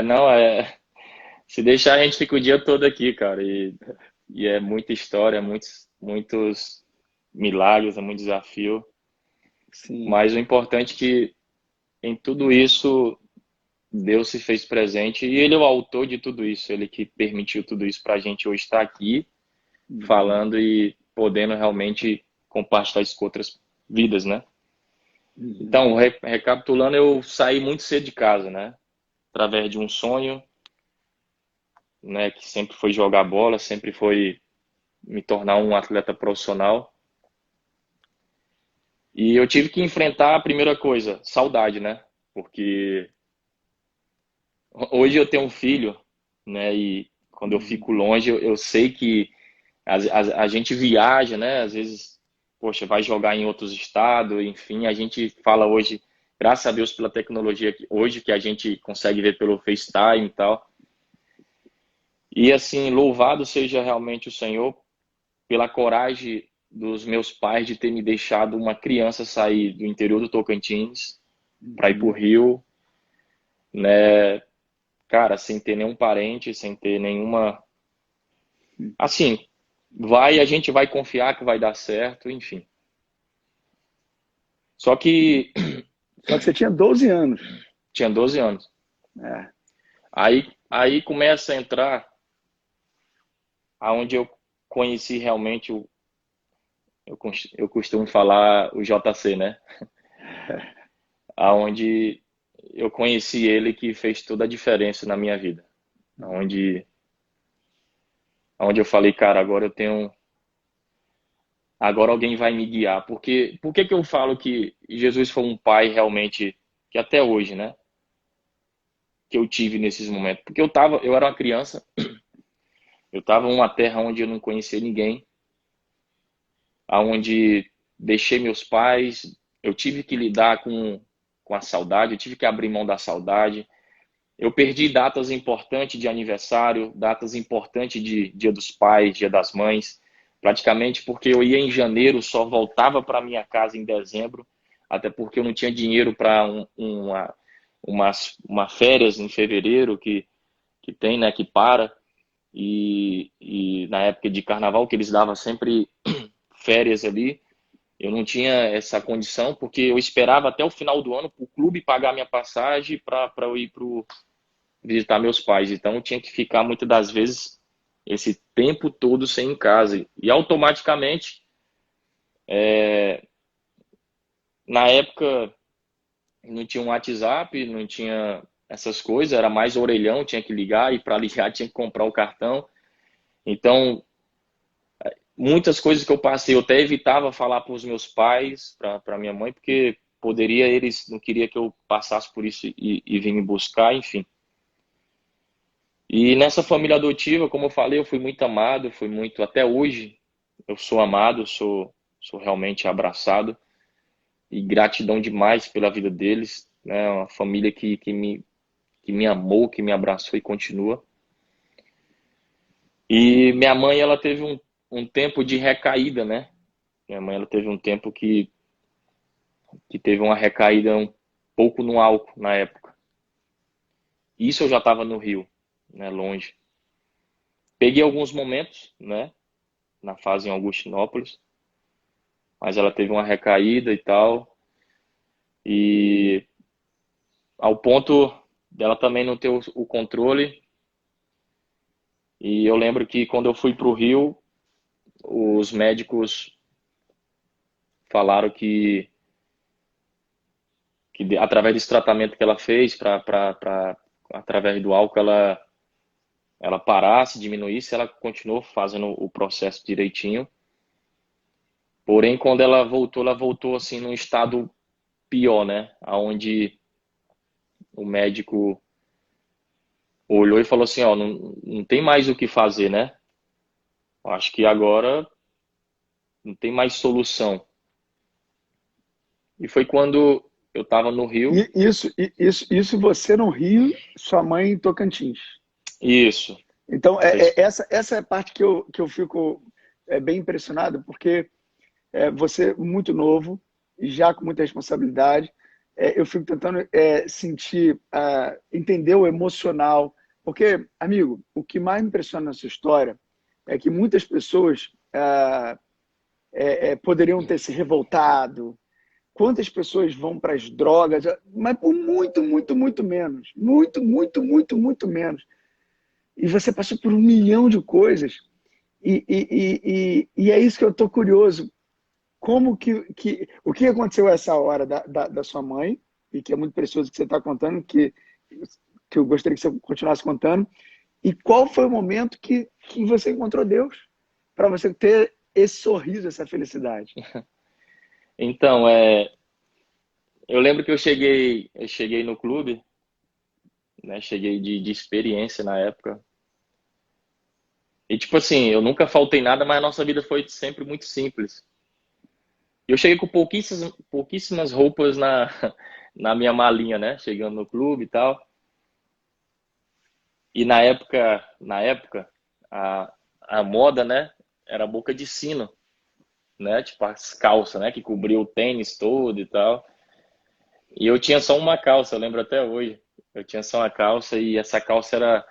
Não, se deixar a gente fica o dia todo aqui, cara, e é muita história, muitos milagres, é muito desafio, Sim. mas o importante é que em tudo isso Deus se fez presente e Ele é o autor de tudo isso, Ele que permitiu tudo isso para a gente hoje estar aqui Uhum. falando e podendo realmente compartilhar isso com outras vidas, né? Uhum. Então, recapitulando, eu saí muito cedo de casa, né? Através de um sonho, né, que sempre foi jogar bola, sempre foi me tornar um atleta profissional. E eu tive que enfrentar a primeira coisa, saudade, né? Porque hoje eu tenho um filho, né? E quando eu Uhum. fico longe, eu sei que a gente viaja, né? Às vezes, poxa, vai jogar em outros estados, enfim, a gente fala hoje, graças a Deus pela tecnologia hoje que a gente consegue ver pelo FaceTime e tal. E assim, louvado seja realmente o Senhor pela coragem dos meus pais de ter me deixado uma criança sair do interior do Tocantins para ir para o Uhum. Rio, né? Cara, sem ter nenhum parente, sem ter nenhuma. Assim, a gente vai confiar que vai dar certo, enfim. Só que Só que você tinha 12 anos. tinha 12 anos. É. Aí começa a entrar aonde eu conheci realmente eu costumo falar o JC, né? Aonde eu conheci ele que fez toda a diferença na minha vida. Aonde eu falei, cara, agora alguém vai me guiar. Porque por que que eu falo que Jesus foi um pai realmente que até hoje, né, que eu tive nesses momentos? Porque eu era uma criança, eu estava em uma terra onde eu não conhecia ninguém, aonde deixei meus pais, eu tive que lidar com a saudade, eu tive que abrir mão da saudade. Eu perdi datas importantes de aniversário, datas importantes de Dia dos Pais, Dia das Mães, praticamente porque eu ia em janeiro, só voltava para minha casa em dezembro, até porque eu não tinha dinheiro para uma férias em fevereiro que tem, né, que para, e na época de carnaval que eles davam sempre férias ali, eu não tinha essa condição, porque eu esperava até o final do ano para o clube pagar minha passagem para eu ir para visitar meus pais. Então eu tinha que ficar muitas das vezes esse tempo todo sem ir em casa. E automaticamente, na época, não tinha um WhatsApp, não tinha essas coisas, era mais orelhão, tinha que ligar e para ligar tinha que comprar o cartão. Então, muitas coisas que eu passei, eu até evitava falar para os meus pais, para minha mãe, porque poderia eles não queria que eu passasse por isso e vir me buscar, enfim. E nessa família adotiva, como eu falei, eu fui muito amado, fui muito, até hoje, eu sou amado, sou realmente abraçado e gratidão demais pela vida deles, né? Uma família que me amou, que me abraçou e continua. E minha mãe, ela teve um tempo de recaída, né? Minha mãe, ela teve um tempo que teve uma recaída um pouco no álcool na época. Isso eu já estava no Rio, né? Longe. Peguei alguns momentos, né? Na fase em Augustinópolis, mas ela teve uma recaída e tal, e ao ponto dela também não ter o controle. E eu lembro que quando eu fui para o Rio, os médicos falaram que através desse tratamento que ela fez, através do álcool, ela parasse, diminuísse, ela continuou fazendo o processo direitinho. Porém, quando ela voltou assim num estado pior, né? Onde o médico olhou e falou assim, ó, não tem mais o que fazer, né? Acho que agora não tem mais solução. E foi quando eu estava no Rio. Isso você no Rio, sua mãe em Tocantins. Isso. Então, Fez. essa é a parte que eu fico bem impressionado, porque você muito novo, já com muita responsabilidade, eu fico tentando sentir, entender o emocional. Porque, amigo, o que mais me impressiona nessa história é que muitas pessoas poderiam ter se revoltado. Quantas pessoas vão para as drogas? Mas por muito, muito, muito menos. Muito, muito, muito, muito menos. E você passou por um milhão de coisas. E é isso que eu estou curioso. Como o que aconteceu essa hora da sua mãe, e que é muito precioso que você está contando, que eu gostaria que você continuasse contando, e qual foi o momento que você encontrou Deus para você ter esse sorriso, essa felicidade? Então, eu lembro que eu cheguei no clube, né? Cheguei de experiência na época. E tipo assim, eu nunca faltei nada, mas a nossa vida foi sempre muito simples. Eu cheguei com pouquíssimas roupas na minha malinha, né? Chegando no clube e tal. E na época, a moda, né? Era boca de sino, né? Tipo as calças, né? Que cobriu o tênis todo e tal. E eu tinha só uma calça, eu lembro até hoje. Eu tinha só uma calça e essa calça era,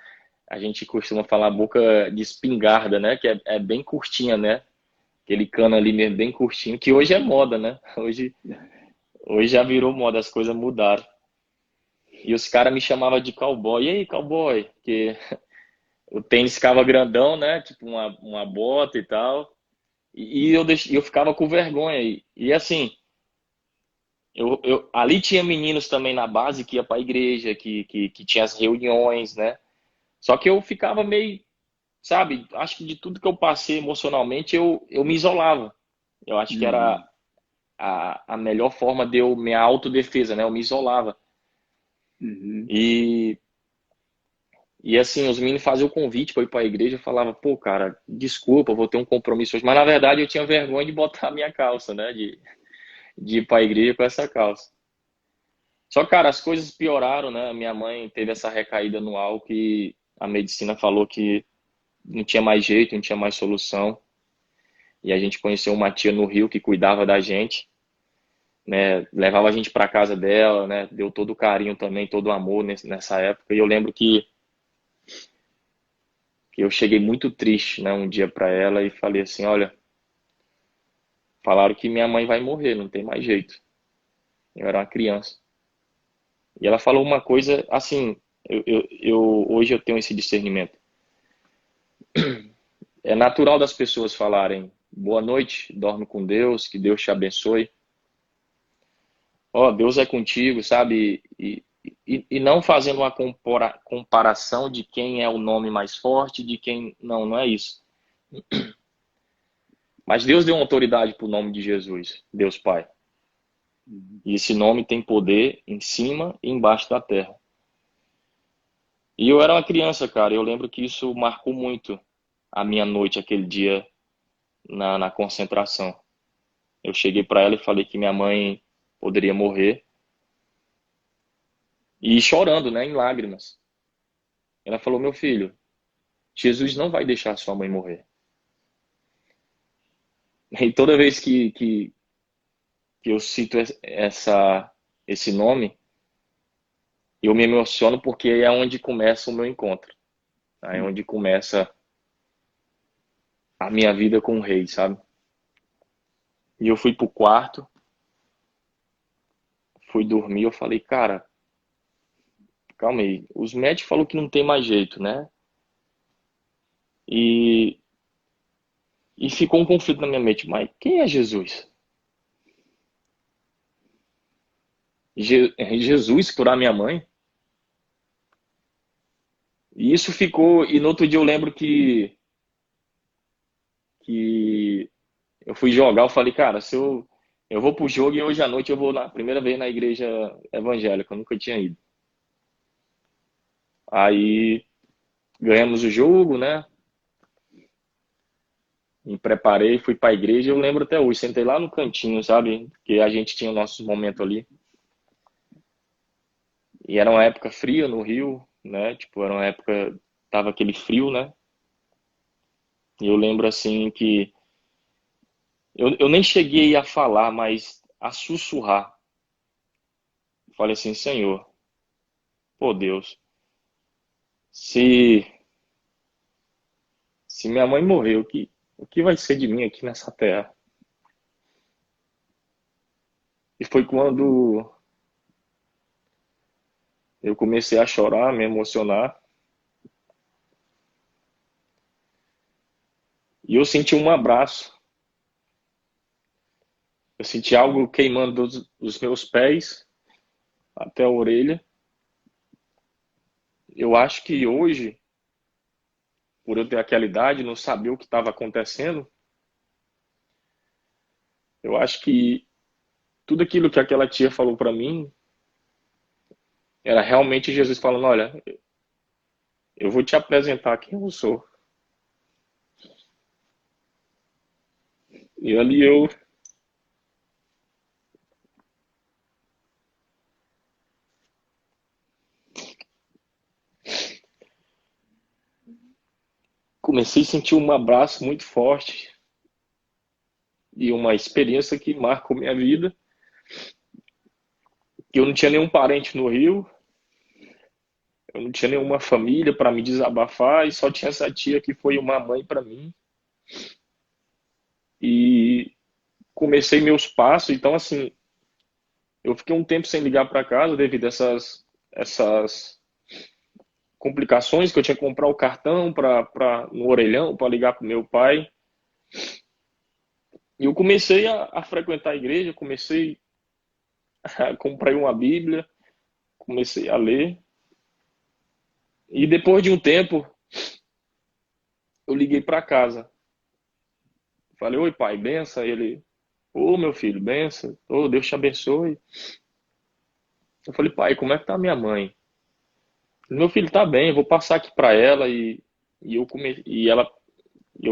a gente costuma falar boca de espingarda, né? Que é bem curtinha, né? Aquele cano ali mesmo, bem curtinho, que hoje é moda, né? Hoje já virou moda, as coisas mudaram. E os caras me chamavam de cowboy. E aí, cowboy? Porque o tênis ficava grandão, né? Tipo uma bota e tal. E eu ficava com vergonha. E assim, ali tinha meninos também na base que ia pra igreja, que tinha as reuniões, né? Só que eu ficava meio, sabe? Acho que de tudo que eu passei emocionalmente, eu me isolava. Eu acho que era Uhum, a melhor forma de eu, minha autodefesa, né? Eu me isolava. uhum. E, e assim, os meninos faziam o convite para ir para a igreja, eu falava, pô, cara, desculpa, eu vou ter um compromisso hoje. Mas na verdade eu tinha vergonha de botar a minha calça, né? De ir para a igreja com essa calça. Só que, cara, as coisas pioraram, né? Minha mãe teve essa recaída no álcool e a medicina falou que não tinha mais jeito, não tinha mais solução. E a gente conheceu uma tia no Rio que cuidava da gente, né? Levava a gente para casa dela, né? Deu todo o carinho também, todo o amor nessa época. E eu lembro que eu cheguei muito triste, né? Um dia para ela e falei assim, olha, falaram que minha mãe vai morrer, não tem mais jeito. Eu era uma criança. E ela falou uma coisa assim, hoje eu tenho esse discernimento. É natural das pessoas falarem boa noite, dorme com Deus, que Deus te abençoe. Ó, Deus é contigo, sabe? E não fazendo uma comparação de quem é o nome mais forte, de quem. Não, não é isso. Mas Deus deu autoridade para o nome de Jesus, Deus Pai. E esse nome tem poder em cima e embaixo da terra. E eu era uma criança, cara. Eu lembro que isso marcou muito a minha noite, aquele dia na concentração. Eu cheguei para ela e falei que minha mãe poderia morrer. E chorando, né, em lágrimas. Ela falou: meu filho, Jesus não vai deixar sua mãe morrer. E toda vez que eu cito esse nome, eu me emociono porque é onde começa o meu encontro. É onde começa a minha vida com o rei, sabe? E eu fui pro quarto, fui dormir, eu falei, cara, calma aí. Os médicos falaram que não tem mais jeito, né? E, e ficou um conflito na minha mente. Mas quem é Jesus? Jesus curar minha mãe? E isso ficou. E no outro dia eu lembro que eu fui jogar. Eu falei, cara, se eu vou pro jogo e hoje à noite eu vou na primeira vez na igreja evangélica. Eu nunca tinha ido. Aí ganhamos o jogo, né? Me preparei, fui pra igreja. Eu lembro até hoje. Sentei lá no cantinho, sabe? Que a gente tinha o nosso momento ali. E era uma época fria no Rio, né? Tipo, era uma época. Tava aquele frio, né? E eu lembro assim que eu nem cheguei a falar, mas a sussurrar. falei assim, Senhor, pô Deus, se, se minha mãe morrer, o que vai ser de mim aqui nessa terra? E foi quando eu comecei a chorar, me emocionar, e eu senti um abraço. Eu senti algo queimando dos meus pés até a orelha. Eu acho que hoje, por eu ter aquela idade, não saber o que estava acontecendo, eu acho que tudo aquilo que aquela tia falou para mim era realmente Jesus falando, olha, eu vou te apresentar quem eu sou. E ali eu comecei a sentir um abraço muito forte e uma experiência que marcou minha vida. Eu não tinha nenhum parente no Rio, eu não tinha nenhuma família para me desabafar e só tinha essa tia que foi uma mãe para mim. E comecei meus passos, então assim, eu fiquei um tempo sem ligar para casa devido a essas complicações que eu tinha que comprar o cartão no orelhão para ligar para meu pai. E eu comecei a frequentar a igreja, comecei a comprar uma Bíblia, comecei a ler. E depois de um tempo, eu liguei para casa. Falei, oi pai, benção. Ele, ô meu filho, benção. Ô, Deus te abençoe. Eu falei, pai, como é que tá minha mãe? Meu filho tá bem, eu vou passar aqui para ela e eu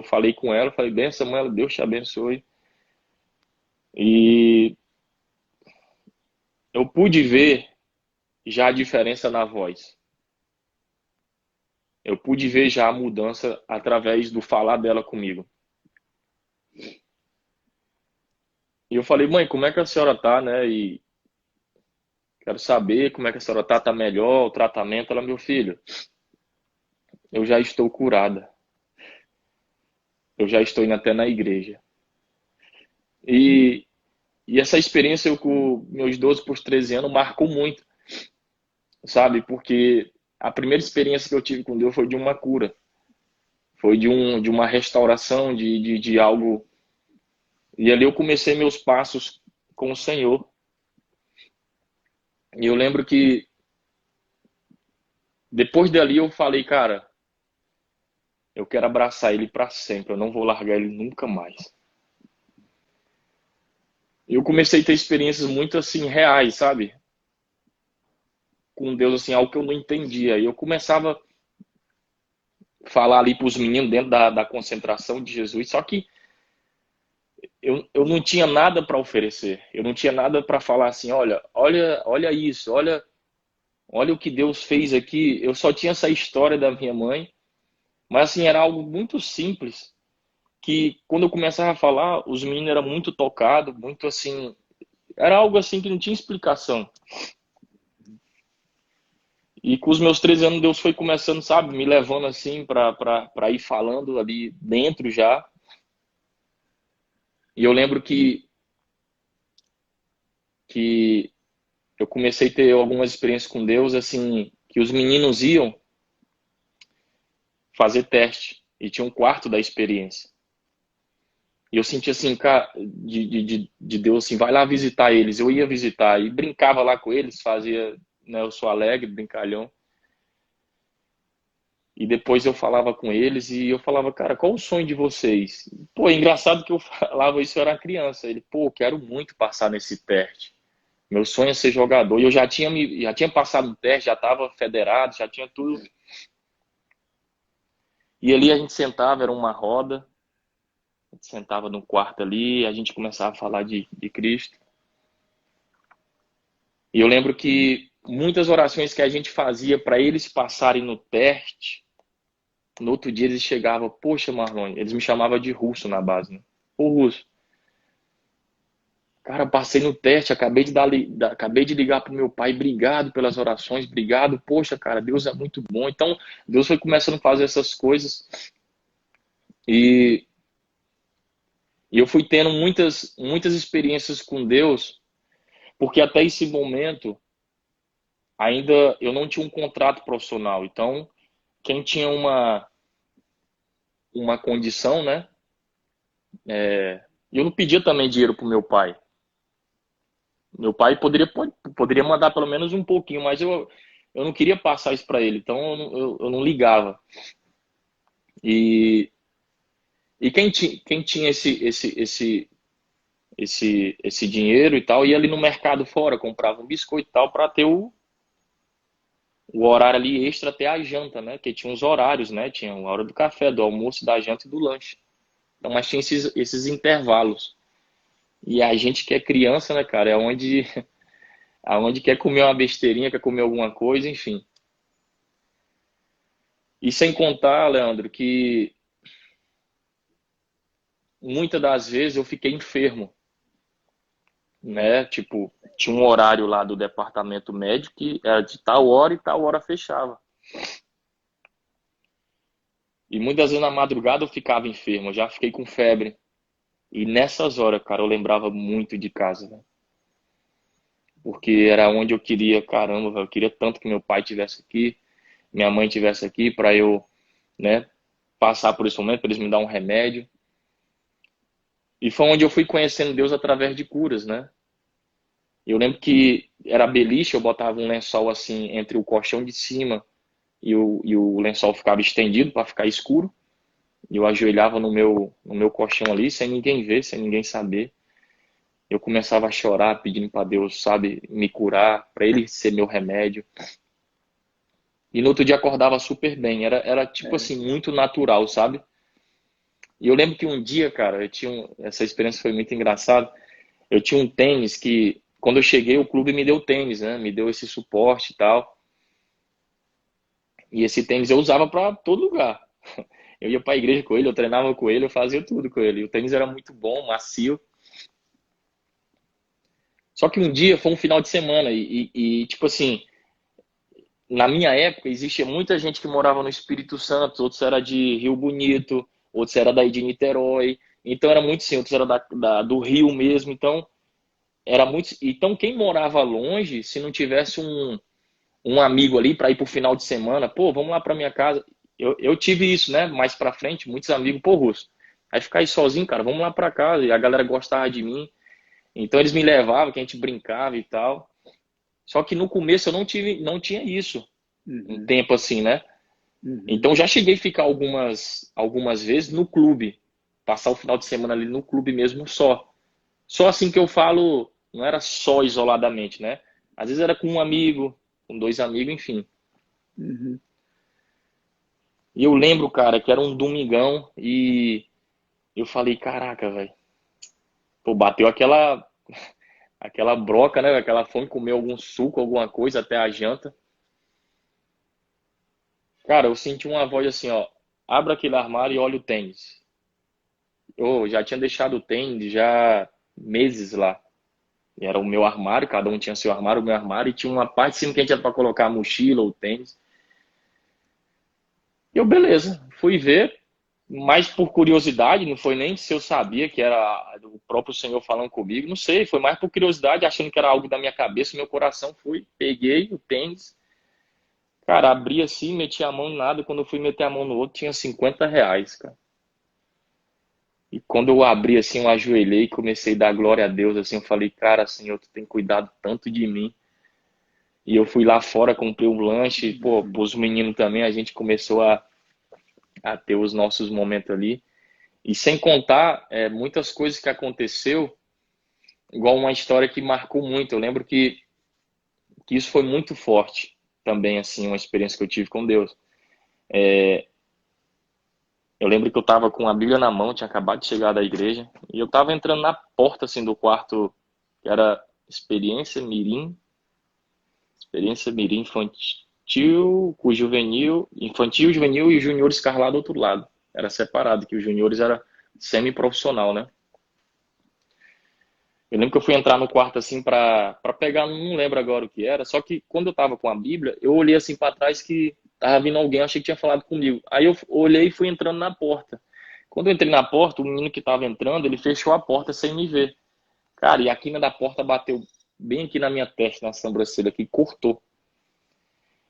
falei com ela, falei, benção, mãe, Deus te abençoe. E eu pude ver já a diferença na voz. Eu pude ver já a mudança através do falar dela comigo. E eu falei, mãe, como é que a senhora tá, né? E quero saber como é que a senhora tá melhor, o tratamento. Ela, meu filho, eu já estou curada. Eu já estou indo até na igreja. E, e essa experiência eu, com meus 12 por 13 anos marcou muito, sabe? Porque a primeira experiência que eu tive com Deus foi de uma cura. Foi de uma restauração, de algo. E ali eu comecei meus passos com o Senhor. E eu lembro que depois dali eu falei, cara, eu quero abraçar ele para sempre, eu não vou largar ele nunca mais. Eu comecei a ter experiências muito assim reais, sabe? Com Deus assim, algo que eu não entendia. E eu começava a falar ali para os meninos dentro da concentração de Jesus, só que eu não tinha nada para oferecer. Eu não tinha nada para falar assim, olha isso, olha o que Deus fez aqui. Eu só tinha essa história da minha mãe, mas assim era algo muito simples que quando eu começava a falar, os meninos eram muito tocados, muito assim, era algo assim que não tinha explicação. E com os meus 13 anos, Deus foi começando, sabe, me levando assim para ir falando ali dentro já. E eu lembro que eu comecei a ter algumas experiências com Deus, assim, que os meninos iam fazer teste e tinha um quarto da experiência. E eu sentia assim, cara, de Deus assim, vai lá visitar eles. Eu ia visitar e brincava lá com eles, fazia, né, eu sou alegre, brincalhão. E depois eu falava com eles e eu falava, cara, qual o sonho de vocês? Pô, é engraçado que eu falava isso, eu era criança. Ele, pô, quero muito passar nesse teste. Meu sonho é ser jogador. E eu já tinha passado no teste, já estava federado, já tinha tudo. E ali a gente sentava, era uma roda, a gente sentava no quarto ali, a gente começava a falar de Cristo. E eu lembro que muitas orações que a gente fazia para eles passarem no teste, no outro dia eles chegavam, poxa, Marlon, eles me chamavam de russo na base, né? Ô russo, Cara, passei no teste, acabei de ligar pro meu pai, obrigado pelas orações, obrigado, poxa, cara, Deus é muito bom. Então, Deus foi começando a fazer essas coisas e, e eu fui tendo muitas experiências com Deus, porque até esse momento ainda eu não tinha um contrato profissional. Então, quem tinha uma condição, né? E eu não pedia também dinheiro pro meu pai. Meu pai poderia mandar pelo menos um pouquinho, mas eu não queria passar isso para ele, então eu não ligava. E, e quem tinha esse dinheiro e tal, ia ali no mercado fora, comprava um biscoito e tal, para ter o horário ali extra até a janta, né? Que tinha uns horários, né? Tinha a hora do café, do almoço, da janta e do lanche. Então, mas tinha esses intervalos. E a gente que é criança, né, cara, é aonde quer comer uma besteirinha, quer comer alguma coisa, enfim. E sem contar, Leandro, que muitas das vezes eu fiquei enfermo, né? Tipo, tinha um horário lá do departamento médico que era de tal hora e tal hora fechava. E muitas vezes na madrugada eu ficava enfermo, eu já fiquei com febre. E nessas horas, cara, eu lembrava muito de casa, né? Porque era onde eu queria, caramba, velho, eu queria tanto que meu pai tivesse aqui, minha mãe tivesse aqui para eu, né, passar por esse momento, para eles me dar um remédio. E foi onde eu fui conhecendo Deus através de curas, né? Eu lembro que era beliche, eu botava um lençol assim entre o colchão de cima e o lençol ficava estendido para ficar escuro. E eu ajoelhava no meu colchão ali, sem ninguém ver, sem ninguém saber. Eu começava a chorar, pedindo para Deus, sabe, me curar, para Ele ser meu remédio. E no outro dia acordava super bem. Era tipo É, assim, muito natural, sabe? E eu lembro que um dia, cara, essa experiência foi muito engraçada. Eu tinha um tênis que, quando eu cheguei, o clube me deu tênis, né? Me deu esse suporte e tal. E esse tênis eu usava para todo lugar. Eu ia para a igreja com ele, eu treinava com ele, eu fazia tudo com ele. E o tênis era muito bom, macio. Só que um dia foi um final de semana tipo assim, na minha época existia muita gente que morava no Espírito Santo, outros era de Rio Bonito, outros era daí de Niterói. Então era muito assim, outros era do Rio mesmo. Então era muito. Então quem morava longe, se não tivesse um amigo ali para ir pro final de semana, pô, vamos lá para minha casa. Eu tive isso, né? Mais para frente, muitos amigos, pô, Russo, aí ficar aí sozinho, cara, vamos lá para casa. E a galera gostava de mim. Então eles me levavam, que a gente brincava e tal. Só que no começo eu não tinha isso, um uhum, tempo assim, né? uhum, Então já cheguei a ficar algumas vezes no clube, passar o final de semana ali no clube mesmo só. Só assim que eu falo, não era só isoladamente, né? Às vezes era com um amigo, com dois amigos, enfim. uhum. E eu lembro, cara, que era um domingão e eu falei, caraca, velho, pô, bateu aquela broca, né? Aquela fome, comer algum suco, alguma coisa até a janta. Cara, eu senti uma voz assim, ó, abra aquele armário e olha o tênis. Eu já tinha deixado o tênis já meses lá. E era o meu armário, cada um tinha seu armário, o meu armário, e tinha uma parte de cima que a gente era para colocar a mochila, o tênis. E eu, beleza, fui ver, mais por curiosidade, não foi nem se eu sabia que era o próprio Senhor falando comigo, não sei, foi mais por curiosidade, achando que era algo da minha cabeça, meu coração fui, peguei o tênis, cara, abri assim, meti a mão em nada, quando eu fui meter a mão no outro, tinha R$ 50, cara. E quando eu abri assim, eu ajoelhei e comecei a dar glória a Deus, assim, eu falei, cara, Senhor, tu tem cuidado tanto de mim. E eu fui lá fora, comprei um lanche, pô, Uhum. pros meninos também, a gente começou a ter os nossos momentos ali. E sem contar muitas coisas que aconteceu, igual uma história que marcou muito. Eu lembro que isso foi muito forte também, assim, uma experiência que eu tive com Deus. Eu lembro que eu estava com a Bíblia na mão, tinha acabado de chegar da igreja, e eu estava entrando na porta, assim, do quarto, que era Experiência Mirim Infantil, com juvenil, infantil, juvenil e junior escalar do outro lado. Era separado, que os juniores era semi-profissional, né? Eu lembro que eu fui entrar no quarto assim para pegar, não lembro agora o que era, só que quando eu tava com a Bíblia, eu olhei assim para trás que tava vindo alguém, eu achei que tinha falado comigo. Aí eu olhei e fui entrando na porta. Quando eu entrei na porta, o menino que tava entrando, ele fechou a porta sem me ver. Cara, e a quina da porta bateu bem aqui na minha testa, na sobrancelha aqui, cortou.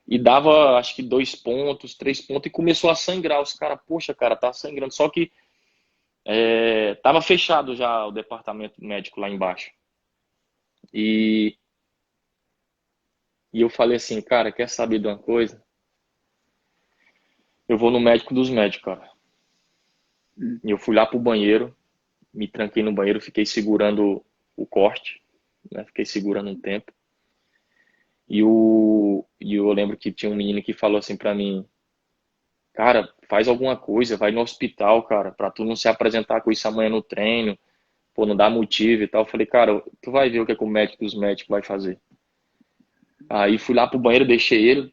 E dava, acho que 2 pontos, 3 pontos, e começou a sangrar. Os caras, poxa, cara, tá sangrando. Só que tava fechado já o departamento médico lá embaixo. E, e eu falei assim, cara, quer saber de uma coisa? Eu vou no médico dos médicos, cara. Hum. E eu fui lá pro banheiro, me tranquei no banheiro, fiquei segurando o corte, né? Fiquei segurando um tempo. E eu lembro que tinha um menino que falou assim pra mim, cara, faz alguma coisa, vai no hospital, cara, pra tu não se apresentar com isso amanhã no treino, pô, não dá motivo e tal. Eu falei, cara, tu vai ver o que é que o médico dos médicos vai fazer. Aí fui lá pro banheiro, deixei ele,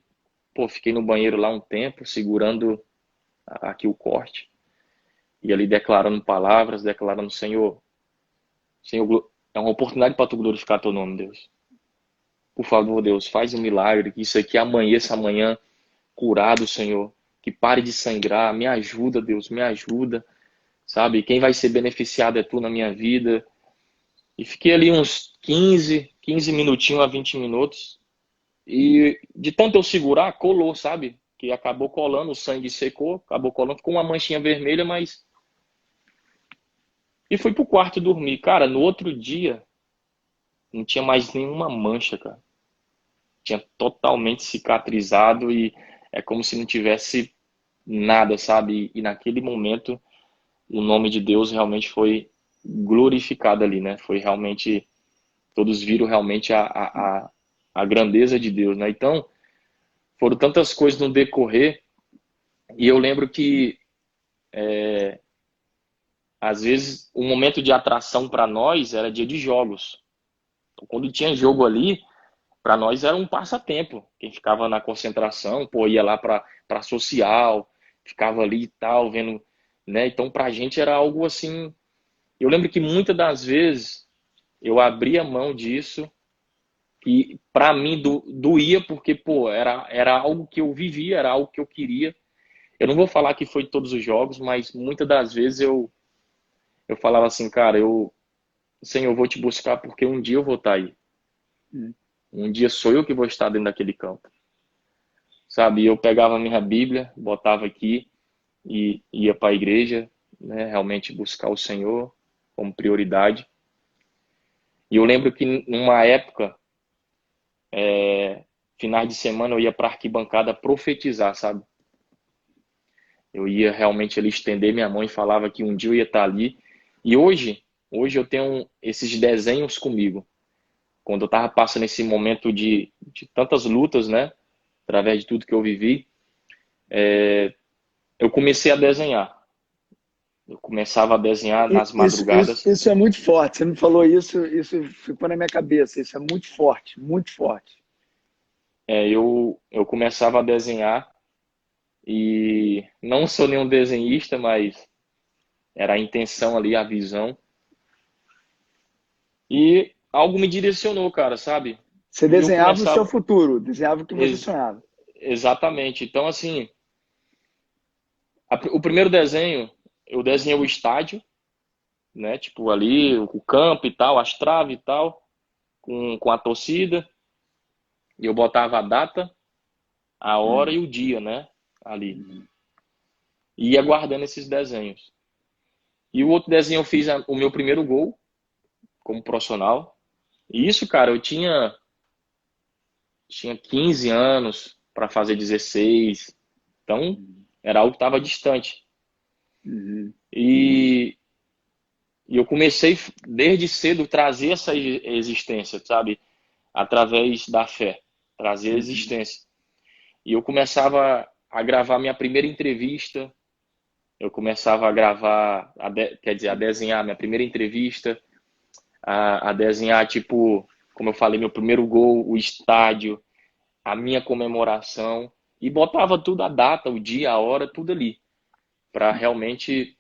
pô, fiquei no banheiro lá um tempo, segurando aqui o corte, e ali declarando palavras, declarando, Senhor, Senhor, é uma oportunidade para tu glorificar teu nome, Deus. Por favor, Deus, faz um milagre, que isso aqui amanheça amanhã curado, Senhor, que pare de sangrar, me ajuda, Deus, me ajuda, sabe? Quem vai ser beneficiado é tu na minha vida. E fiquei ali uns 15 minutinhos a 20 minutos, e de tanto eu segurar, colou, sabe? Que acabou colando, o sangue secou, acabou colando, ficou uma manchinha vermelha, mas. E fui pro quarto dormir. Cara, no outro dia, não tinha mais nenhuma mancha, cara. Tinha totalmente cicatrizado e é como se não tivesse nada, sabe? E naquele momento, o nome de Deus realmente foi glorificado ali, né? Foi realmente. Todos viram realmente a grandeza de Deus, né? Então, foram tantas coisas no decorrer, e eu lembro que às vezes o momento de atração para nós era dia de jogos. Então, quando tinha jogo ali, para nós era um passatempo. Quem ficava na concentração, pô, ia lá para social, ficava ali e tal, vendo, né? Então, para a gente era algo assim. Eu lembro que muitas das vezes eu abria mão disso e para mim doía porque, pô, era algo que eu vivia, era algo que eu queria. Eu não vou falar que foi todos os jogos, mas muitas das vezes eu falava assim, cara, Senhor, eu vou te buscar porque um dia eu vou estar aí. Hum. Um dia sou eu que vou estar dentro daquele campo. Sabe? Eu pegava a minha Bíblia, botava aqui e ia para a igreja, né? Realmente buscar o Senhor como prioridade. E eu lembro que numa época, finais de semana, eu ia para a arquibancada profetizar, sabe? Eu ia realmente ali estender minha mão e falava que um dia eu ia estar ali. E hoje eu tenho esses desenhos comigo. Quando eu estava passando esse momento de tantas lutas, né? Através de tudo que eu vivi, eu comecei a desenhar. Eu começava a desenhar nas madrugadas. Isso é muito forte. Você me falou isso ficou na minha cabeça. Isso é muito forte, muito forte. Eu começava a desenhar e não sou nenhum desenhista, mas era a intenção ali, a visão. E algo me direcionou, cara, sabe? Você E eu desenhava o seu começava. futuro, desenhava o que você ex- sonhava. Exatamente. Então, assim, o primeiro desenho, eu desenhei o estádio, né? Tipo, ali, o campo e tal, as traves e tal, com a torcida. E eu botava a data, a hora Hum. e o dia, né? Ali. E ia guardando esses desenhos. E o outro desenho eu fiz o meu primeiro gol como profissional. E isso, cara, eu tinha 15 anos para fazer 16. Então, era algo que estava distante. Uhum. E, e eu comecei desde cedo trazer essa existência, sabe? Através da fé, trazer a Uhum. existência. E eu começava a gravar minha primeira entrevista, eu começava a gravar, quer dizer, a desenhar minha primeira entrevista, a desenhar, tipo, como eu falei, meu primeiro gol, o estádio, a minha comemoração, e botava tudo, a data, o dia, a hora, tudo ali, para realmente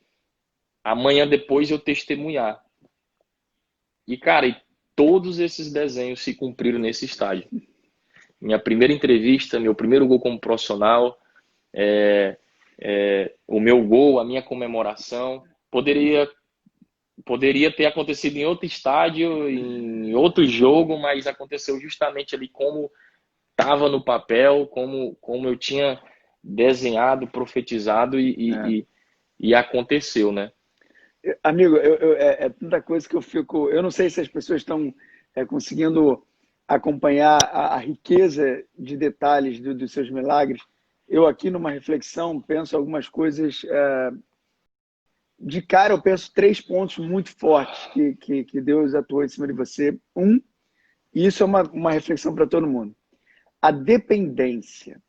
amanhã depois eu testemunhar. E, cara, e todos esses desenhos se cumpriram nesse estádio. Minha primeira entrevista, meu primeiro gol como profissional, o meu gol, a minha comemoração, poderia ter acontecido em outro estádio, em outro jogo, mas aconteceu justamente ali como estava no papel, como eu tinha desenhado, profetizado e aconteceu, né? Amigo, é tanta coisa que eu fico. Eu não sei se as pessoas estão conseguindo acompanhar a riqueza de detalhes dos seus milagres. Eu, aqui, numa reflexão, penso algumas coisas. De cara, eu penso três pontos muito fortes que Deus atuou em cima de você. E isso é uma reflexão para todo mundo. A dependência.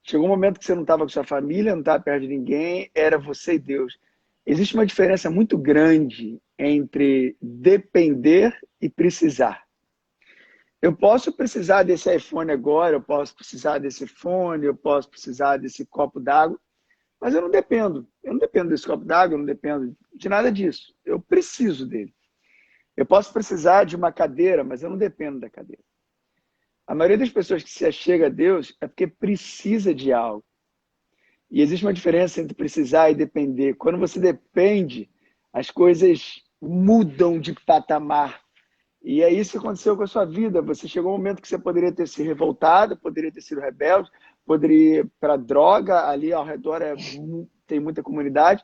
Chegou um momento que você não estava com sua família, não estava perto de ninguém, era você e Deus. Existe uma diferença muito grande entre depender e precisar. Eu posso precisar desse iPhone agora, eu posso precisar desse fone, eu posso precisar desse copo d'água, mas eu não dependo. Eu não dependo desse copo d'água, eu não dependo de nada disso. Eu preciso dele. Eu posso precisar de uma cadeira, mas eu não dependo da cadeira. A maioria das pessoas que se achega a Deus é porque precisa de algo. E existe uma diferença entre precisar e depender. Quando você depende, as coisas mudam de patamar. E é isso que aconteceu com a sua vida. Você chegou um momento que você poderia ter se revoltado, poderia ter sido rebelde, poderia ir para droga, ali ao redor tem muita comunidade,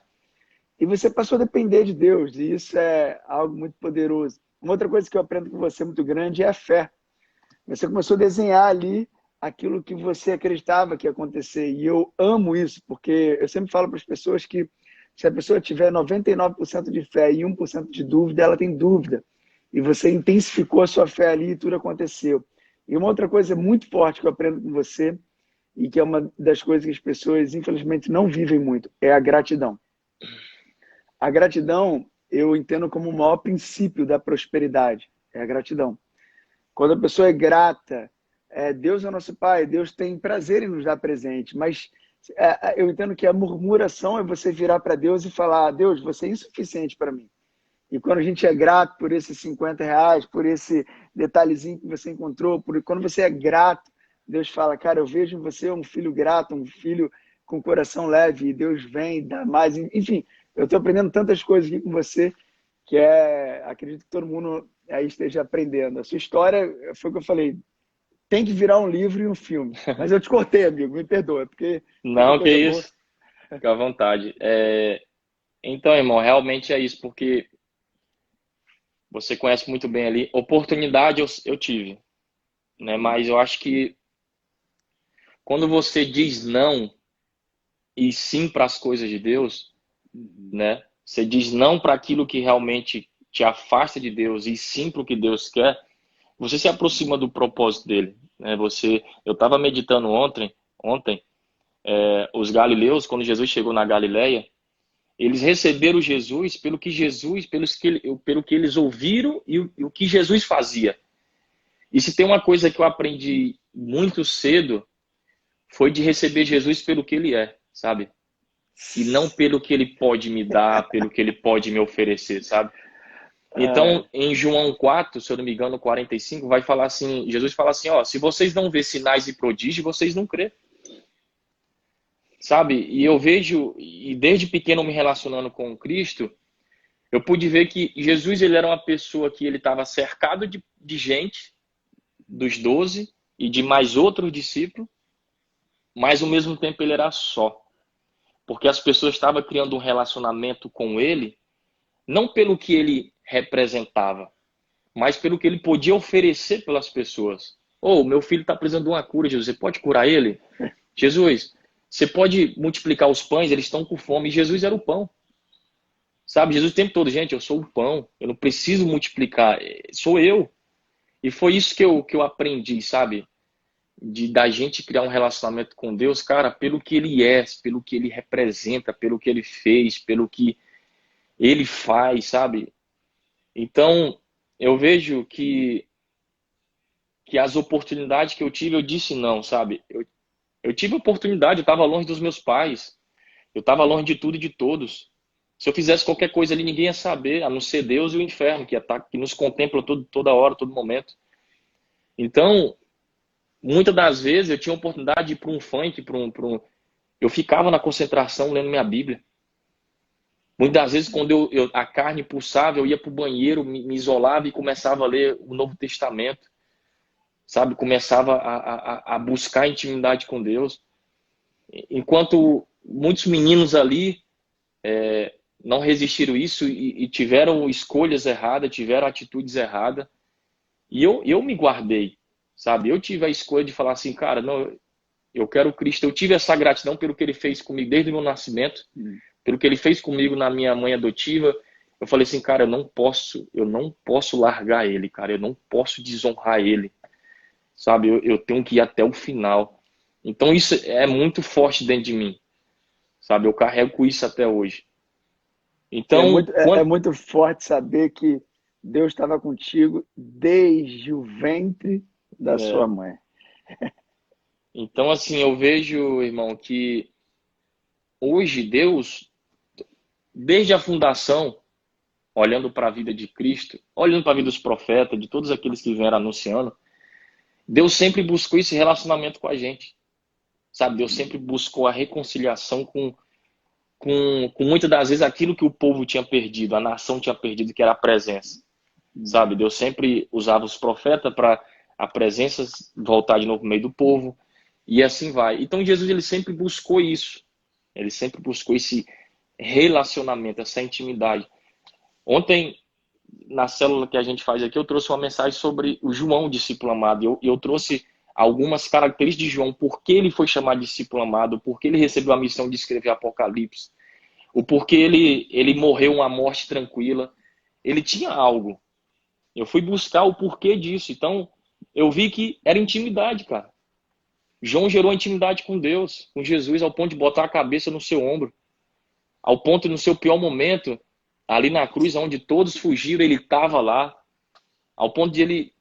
e você passou a depender de Deus, e isso é algo muito poderoso. Uma outra coisa que eu aprendo com você muito grande é a fé. Você começou a desenhar ali aquilo que você acreditava que ia acontecer. E eu amo isso, porque eu sempre falo para as pessoas que se a pessoa tiver 99% de fé e 1% de dúvida, ela tem dúvida. E você intensificou a sua fé ali e tudo aconteceu. E uma outra coisa muito forte que eu aprendo com você, e que é uma das coisas que as pessoas, infelizmente, não vivem muito, é a gratidão. A gratidão eu entendo como o maior princípio da prosperidade. É a gratidão. Quando a pessoa é grata, Deus é nosso Pai, Deus tem prazer em nos dar presente, mas eu entendo que a murmuração é você virar para Deus e falar: Deus, você é insuficiente para mim. E quando a gente é grato por esses R$ 50, por esse detalhezinho que você encontrou, quando você é grato, Deus fala: cara, eu vejo em você um filho grato, um filho com coração leve, e Deus vem, dá mais. Enfim, eu estou aprendendo tantas coisas aqui com você que acredito que todo mundo aí esteja aprendendo. A sua história, foi o que eu falei, tem que virar um livro e um filme. Mas eu te cortei, amigo, me perdoa, porque tanta Não, que coisa boa. isso. Fica à vontade. Então, irmão, realmente é isso, porque você conhece muito bem ali. Oportunidade eu tive, né? Mas eu acho que quando você diz não e sim para as coisas de Deus, né? Você diz não para aquilo que realmente te afasta de Deus e sim para o que Deus quer, você se aproxima do propósito dele, né? Eu estava meditando ontem, os galileus, quando Jesus chegou na Galileia, eles receberam pelo que eles ouviram e o que Jesus fazia. E se tem uma coisa que eu aprendi muito cedo, foi de receber Jesus pelo que ele é, sabe? E não pelo que ele pode me dar, pelo que ele pode me oferecer, sabe? Então, em João 4, se eu não me engano, 45, vai falar assim, Jesus fala assim, ó, se vocês não vê sinais e prodígios, vocês não crê. Sabe? E eu vejo, e desde pequeno me relacionando com Cristo, eu pude ver que Jesus ele era uma pessoa que ele estava cercado de gente, dos 12 e de mais outros discípulos, mas ao mesmo tempo ele era só. Porque as pessoas estavam criando um relacionamento com ele, não pelo que ele representava, mas pelo que ele podia oferecer pelas pessoas. Oh, meu filho está precisando de uma cura, Jesus, você pode curar ele? Jesus, você pode multiplicar os pães, eles estão com fome. E Jesus era o pão. Sabe, Jesus o tempo todo, gente, eu sou o pão, eu não preciso multiplicar, sou eu. E foi isso que eu aprendi, sabe? Da gente criar um relacionamento com Deus, cara, pelo que ele é, pelo que ele representa, pelo que ele fez, pelo que ele faz, sabe? Então, eu vejo que as oportunidades que eu tive, eu disse não, sabe? Eu tive oportunidade, eu estava longe dos meus pais, eu estava longe de tudo e de todos. Se eu fizesse qualquer coisa ali, ninguém ia saber, a não ser Deus e o inferno, que nos contempla toda hora, todo momento. Então, muitas das vezes eu tinha a oportunidade de ir para um funk, eu ficava na concentração lendo minha Bíblia. Muitas das vezes, quando a carne pulsava, eu ia para o banheiro, me isolava e começava a ler o Novo Testamento, sabe? Começava a buscar intimidade com Deus. Enquanto muitos meninos ali não resistiram isso e tiveram escolhas erradas, tiveram atitudes erradas, e eu me guardei, sabe? Eu tive a escolha de falar assim, cara, não, eu quero Cristo. Eu tive essa gratidão pelo que ele fez comigo desde o meu nascimento, pelo que ele fez comigo na minha mãe adotiva. Eu falei assim, cara, eu não posso largar ele, cara, eu não posso desonrar ele, sabe? Eu tenho que ir até o final. Então isso é muito forte dentro de mim, sabe? Eu carrego com isso até hoje. E Então, é muito forte saber que Deus estava contigo desde o ventre da sua é, mãe. então assim, eu vejo, irmão, que hoje Deus, desde a fundação, olhando para a vida de Cristo, olhando para a vida dos profetas, de todos aqueles que vieram anunciando, Deus sempre buscou esse relacionamento com a gente, sabe? Deus sempre buscou a reconciliação com muitas das vezes aquilo que o povo tinha perdido, a nação tinha perdido, que era a presença, sabe? Deus sempre usava os profetas para a presença voltar de novo no meio do povo, e assim vai. Então Jesus, ele sempre buscou isso, ele sempre buscou esse relacionamento, essa intimidade. Ontem, na célula que a gente faz aqui, eu trouxe uma mensagem sobre o João, discípulo amado. Eu trouxe algumas características de João, por que ele foi chamado de discípulo amado, por que ele recebeu a missão de escrever Apocalipse, o porquê ele morreu uma morte tranquila. Ele tinha algo. Eu fui buscar o porquê disso. Então, eu vi que era intimidade, cara. João gerou intimidade com Deus, com Jesus, ao ponto de botar a cabeça no seu ombro. Ao ponto, no seu pior momento, ali na cruz, onde todos fugiram, ele estava lá. Ao ponto de ele...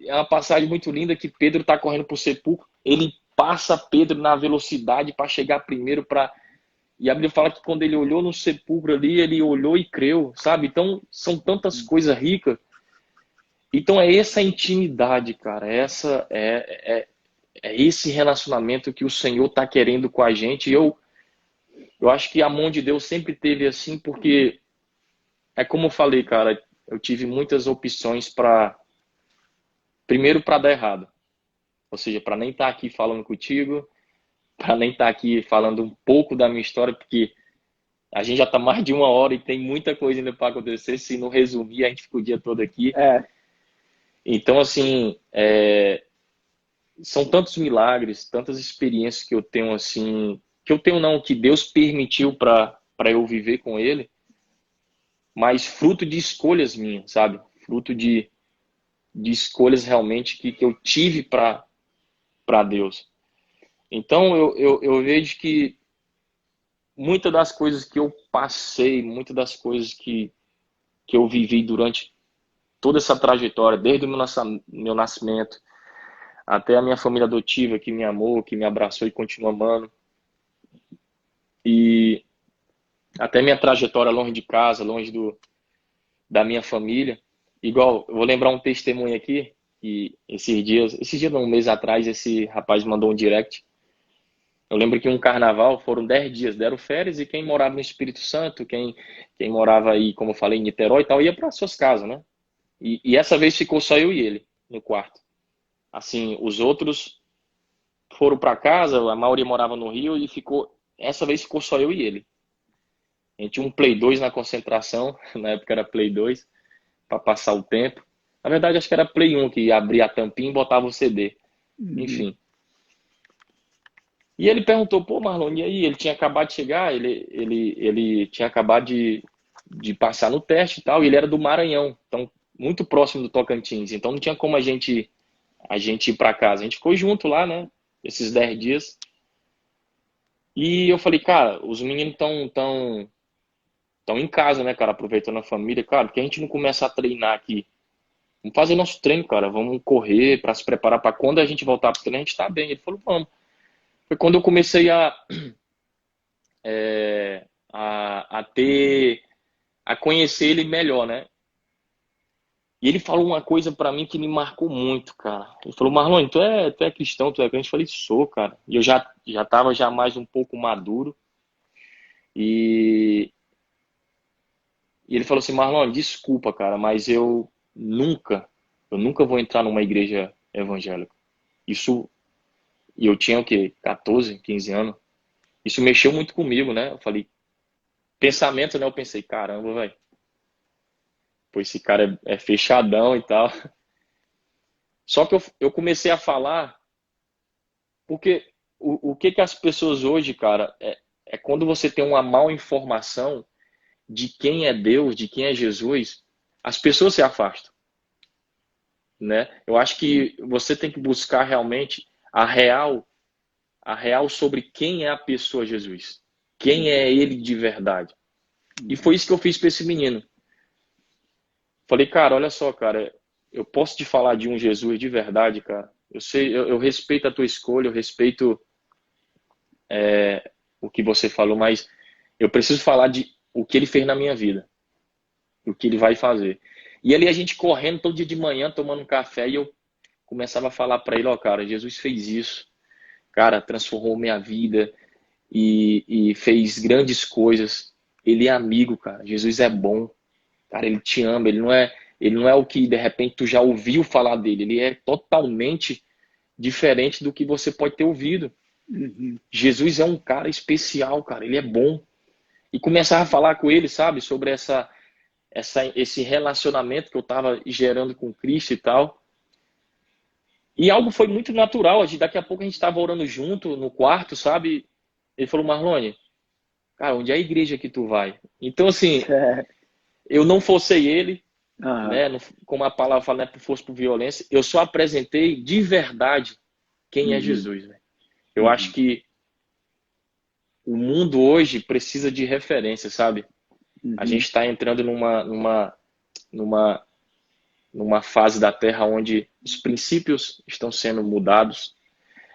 É uma passagem muito linda que Pedro está correndo para o sepulcro. Ele passa Pedro na velocidade para chegar primeiro. E a Bíblia fala que quando ele olhou no sepulcro ali, ele olhou e creu, sabe? Então, são tantas coisas ricas. Então, é essa intimidade, cara. É esse relacionamento que o Senhor está querendo com a gente. E eu acho que a mão de Deus sempre teve assim, porque é como eu falei, cara, eu tive muitas opções para, primeiro, para dar errado. Ou seja, para nem estar aqui falando contigo, para nem estar aqui falando um pouco da minha história, porque a gente já está mais de uma hora e tem muita coisa ainda para acontecer. Se não resumir, a gente fica o dia todo aqui. É, Então, assim, são tantos milagres, tantas experiências que eu tenho, assim, que eu tenho não, que Deus permitiu para eu viver com Ele, mas fruto de escolhas minhas, sabe? Fruto de escolhas realmente que eu tive para Deus. Então, eu vejo que muitas das coisas que eu passei, muitas das coisas que eu vivi durante toda essa trajetória, desde o meu nascimento até a minha família adotiva, que me amou, que me abraçou e continua amando, e até minha trajetória longe de casa, longe da minha família. Igual, eu vou lembrar um testemunho aqui, que esses dias não, um mês atrás, esse rapaz mandou um direct. Eu lembro que um carnaval foram 10 dias, deram férias, e quem morava no Espírito Santo, quem morava aí, como eu falei, em Niterói e tal, ia para suas casas, né? E essa vez ficou só eu e ele no quarto. Assim, os outros foram para casa, a maioria morava no Rio e essa vez ficou só eu e ele. A gente tinha um Play 2 na concentração, na época era Play 2, para passar o tempo. Na verdade, acho que era Play 1 que abria a tampinha e botava o CD. Enfim. E ele perguntou, pô, Marlon, e aí? Ele tinha acabado de chegar, ele tinha acabado de passar no teste e tal, e ele era do Maranhão, então muito próximo do Tocantins, então não tinha como a gente ir para casa. A gente ficou junto lá, né? Esses 10 dias. E eu falei, cara, os meninos estão em casa, né, cara, aproveitando a família, cara, porque a gente não começa a treinar aqui. Vamos fazer nosso treino, cara, vamos correr para se preparar para quando a gente voltar pro treino, a gente tá bem. Ele falou, vamos. Foi quando eu comecei a conhecer ele melhor, né? E ele falou uma coisa pra mim que me marcou muito, cara. Ele falou, Marlon, tu é cristão, tu é crente? Eu falei, sou, cara. E eu já tava já mais um pouco maduro. E, e ele falou assim, Marlon, desculpa, cara, mas eu nunca vou entrar numa igreja evangélica. Isso, e eu tinha o quê? 14, 15 anos. Isso mexeu muito comigo, né? Eu falei, pensamento, né? Eu pensei, caramba, velho. Pô, esse cara é fechadão e tal. Só que eu comecei a falar, porque o que que as pessoas hoje, cara, é quando você tem uma mal informação de quem é Deus, de quem é Jesus, as pessoas se afastam, né? Eu acho que você tem que buscar realmente a real sobre quem é a pessoa Jesus, quem é ele de verdade. E foi isso que eu fiz para esse menino. Falei, cara, olha só, cara, eu posso te falar de um Jesus de verdade, cara. Eu sei, eu respeito a tua escolha, eu respeito o que você falou, mas eu preciso falar de o que ele fez na minha vida, o que ele vai fazer. E ali a gente correndo todo dia de manhã, tomando um café, e eu começava a falar para ele, ó, cara, Jesus fez isso, cara, transformou minha vida e fez grandes coisas. Ele é amigo, cara. Jesus é bom, cara, ele te ama, ele não é o que de repente tu já ouviu falar dele, ele é totalmente diferente do que você pode ter ouvido. Uhum. Jesus é um cara especial, cara, ele é bom. E começava a falar com ele, sabe, sobre esse relacionamento que eu estava gerando com Cristo e tal. E algo foi muito natural. Daqui a pouco a gente estava orando junto no quarto, sabe? Ele falou, Marlone, cara, onde é a igreja que tu vai? Então, assim, É. eu não forcei ele, Aham. né? Como a palavra fala, não é por força, por violência. Eu só apresentei de verdade quem é Uhum. Jesus, né? Eu acho Uhum. que o mundo hoje precisa de referência, sabe? A gente Uhum. está entrando numa, numa fase da Terra onde os princípios estão sendo mudados,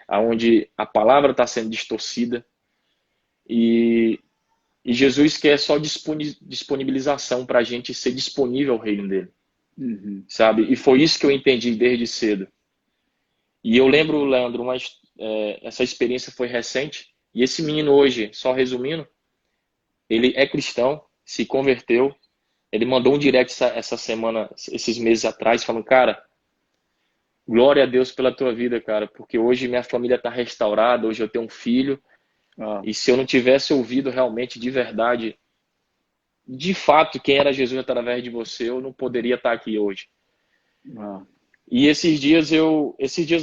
aonde a palavra está sendo distorcida e, e Jesus quer só disponibilização para a gente ser disponível ao reino dele, Uhum. sabe? E foi isso que eu entendi desde cedo. E eu lembro, Leandro, essa experiência foi recente e esse menino hoje, só resumindo, ele é cristão, se converteu. Ele mandou um direct essa semana, esses meses atrás, falando, cara, glória a Deus pela tua vida, cara, porque hoje minha família está restaurada, hoje eu tenho um filho, Ah. e se eu não tivesse ouvido realmente de verdade, de fato, quem era Jesus através de você, eu não poderia estar aqui hoje. Ah. E esses dias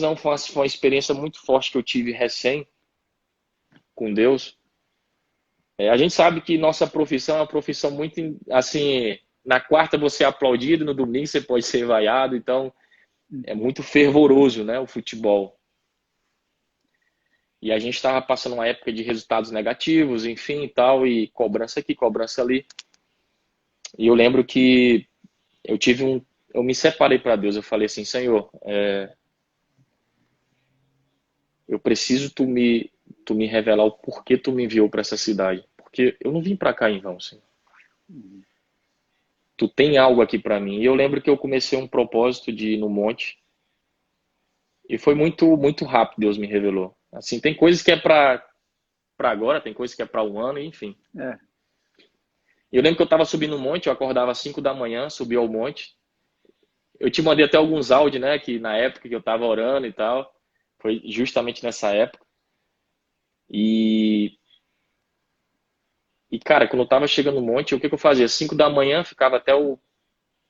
não, foi uma experiência muito forte que eu tive recém com Deus. A gente sabe que nossa profissão é uma profissão muito, assim, na quarta você é aplaudido, no domingo você pode ser vaiado, então é Uhum. muito fervoroso, né, o futebol. E a gente estava passando uma época de resultados negativos, enfim, e tal, e cobrança aqui, cobrança ali. E eu lembro que eu me separei para Deus. Eu falei assim, Senhor, eu preciso tu me revelar o porquê tu me enviou para essa cidade, porque eu não vim para cá em vão, Senhor. Uhum. Tu tem algo aqui para mim. E eu lembro que eu comecei um propósito de ir no monte e foi muito rápido. Deus me revelou. Assim, tem coisas que é para agora, tem coisas que é para um ano, enfim. É. E eu lembro que eu estava subindo o monte, eu acordava às 5 da manhã, subi ao monte. Eu te mandei até alguns áudios, né? Que na época que eu tava orando e tal. Foi justamente nessa época. E, cara, quando eu tava chegando no monte, o que que eu fazia? 5 da manhã, ficava até o.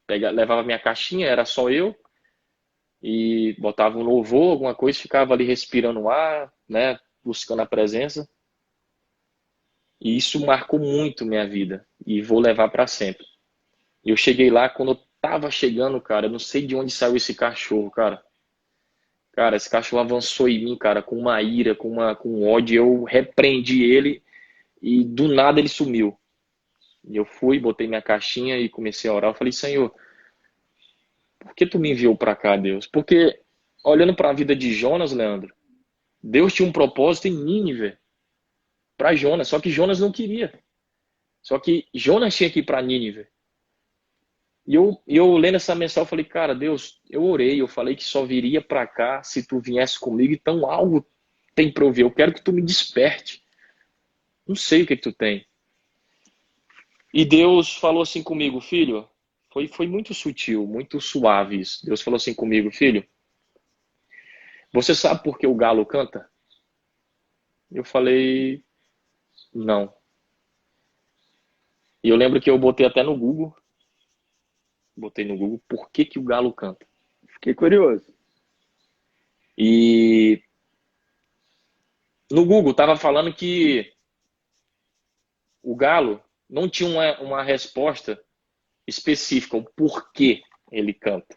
Levava minha caixinha, era só eu. E botava um louvor, alguma coisa, ficava ali respirando o ar, né? Buscando a presença. E isso marcou muito minha vida. E vou levar para sempre. E eu cheguei lá, quando eu tava chegando, cara, eu não sei de onde saiu esse cachorro, cara. Cara, esse cachorro avançou em mim, cara, com uma ira, com um ódio. Eu repreendi ele e do nada ele sumiu. E eu fui, botei minha caixinha e comecei a orar. Eu falei, Senhor, por que tu me enviou para cá, Deus? Porque olhando para a vida de Jonas, Leandro, Deus tinha um propósito em Nínive para Jonas, só que Jonas não queria. Só que Jonas tinha que ir para Nínive. E eu lendo essa mensagem, eu falei, cara, Deus, eu orei, eu falei que só viria para cá se tu viesse comigo, então algo tem para eu ver. Eu quero que tu me desperte. Não sei o que tu tem. E Deus falou assim comigo, filho, foi muito sutil, muito suave isso. Deus falou assim comigo, filho, você sabe por que o galo canta? Eu falei, não. E eu lembro que eu botei até no Google, botei no Google, por que que o galo canta? Fiquei curioso. E no Google tava falando que o galo não tinha uma resposta específica, o porquê ele canta.